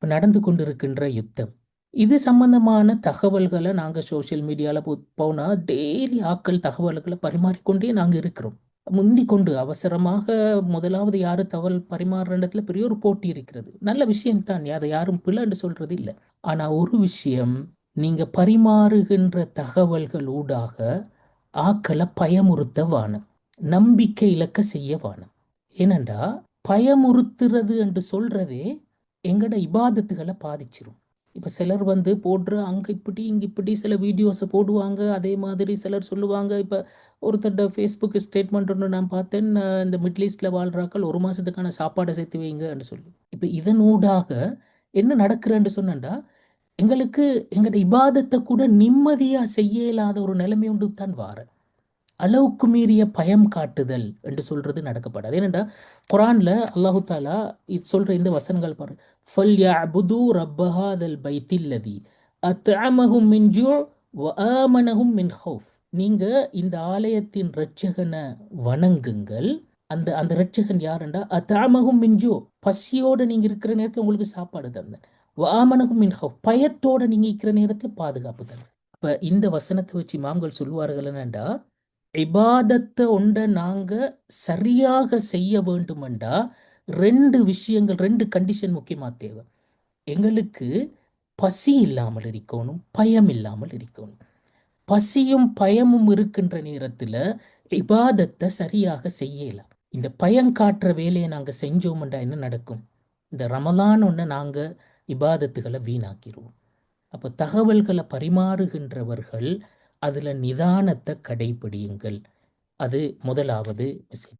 இப்போ நடந்து கொண்டிருக்கின்ற யுத்தம் இது சம்பந்தமான தகவல்களை நாங்கள் சோஷியல் மீடியாவில் போனால் டெய்லி ஆட்கள் தகவல்களை பரிமாறிக்கொண்டே நாங்கள் இருக்கிறோம். முந்தி கொண்டு அவசரமாக முதலாவது யாரு தகவல் பரிமாறுற இடத்துல பெரிய ஒரு போட்டி இருக்கிறது. நல்ல விஷயம்தான், அதை யாரும் பிள்ளைன்னு சொல்றது இல்லை. ஆனா ஒரு விஷயம், நீங்க பரிமாறுகின்ற தகவல்கள் ஊடாக ஆக்களை பயமுறுத்த வானம், நம்பிக்கை இலக்க செய்ய வானம். ஏனண்டா பயமுறுத்துறது என்று சொல்றதே எங்கட இபாதத்துகளை பாதிச்சிரும். இப்போ சிலர் போடுற அங்கே இப்படி இங்கே இப்படி சில வீடியோஸை போடுவாங்க. அதே மாதிரி சிலர் சொல்லுவாங்க. இப்போ ஒருத்தர் ஃபேஸ்புக் ஸ்டேட்மெண்ட் ஒன்று நான் பார்த்தேன், இந்த மிடில் ஈஸ்டில் வாழ்றாக்கள் 1 மாதத்துக்கான சாப்பாடை சேர்த்து வைங்கன்னு சொல்லி. இப்போ இதனூடாக என்ன நடக்கிறேன்னு சொன்னா, எங்களுக்கு எங்களோட இபாதத்தை கூட நிம்மதியாக செய்ய இயலாத ஒரு நிலைமை உண்டு தான் வார. அளவுக்கு மீறிய பயம் காட்டுதல் என்று சொல்றது நடக்கப்படாது. ஏனென்றா குரான்ல அல்லாஹு தாலா இது சொல்ற இந்த வசனங்கள் பாருங்க. ஃபல்யஅபுது ரப்ப ஹாதல் பைத்தில்லதி அத்அமஹும் மின் ஜூ வ ஆமனஹும் மின் ஹௌஃப். நீங்க இந்த ஆலயத்தின் இரட்சகனை வணங்குங்கள். அந்த அந்த இரட்சகன் யாருண்டா அத்அமஹும் மின் ஜூ, பசியோட நீங்க இருக்கிற நேரத்தில் உங்களுக்கு சாப்பாடு தந்தேன். வ ஆமனஹும் மின் ஹௌஃப், பயத்தோட நீங்க இருக்கிற நேரத்தில் பாதுகாப்பு தந்தேன். இப்ப இந்த வசனத்தை வச்சு இமாம்கள் சொல்லுவார்கள் என்னண்டா, இபாதத்தை ஒன்றை நாங்க சரியாக செய்ய வேண்டுமெண்டா 2 விஷயங்கள், 2 கண்டிஷன் முக்கியமா தேவை. எங்களுக்கு பசி இல்லாமல் இருக்கணும், பயம் இல்லாமல் இருக்கணும். பசியும் பயமும் இருக்கின்ற நேரத்துல இபாதத்தை சரியாக செய்யலாம். இந்த பயம் காட்டுற வேலையை நாங்க செஞ்சோம்டா என்ன நடக்கும்? இந்த ரமலான் ஒன்று நாங்க இபாதத்துகளை வீணாக்கிடுவோம். அப்போ தகவல்களை பரிமாறுகின்றவர்கள் அதுல நிதானத்தை கடைபிடியுங்கள். அது முதலாவது விஷயம்.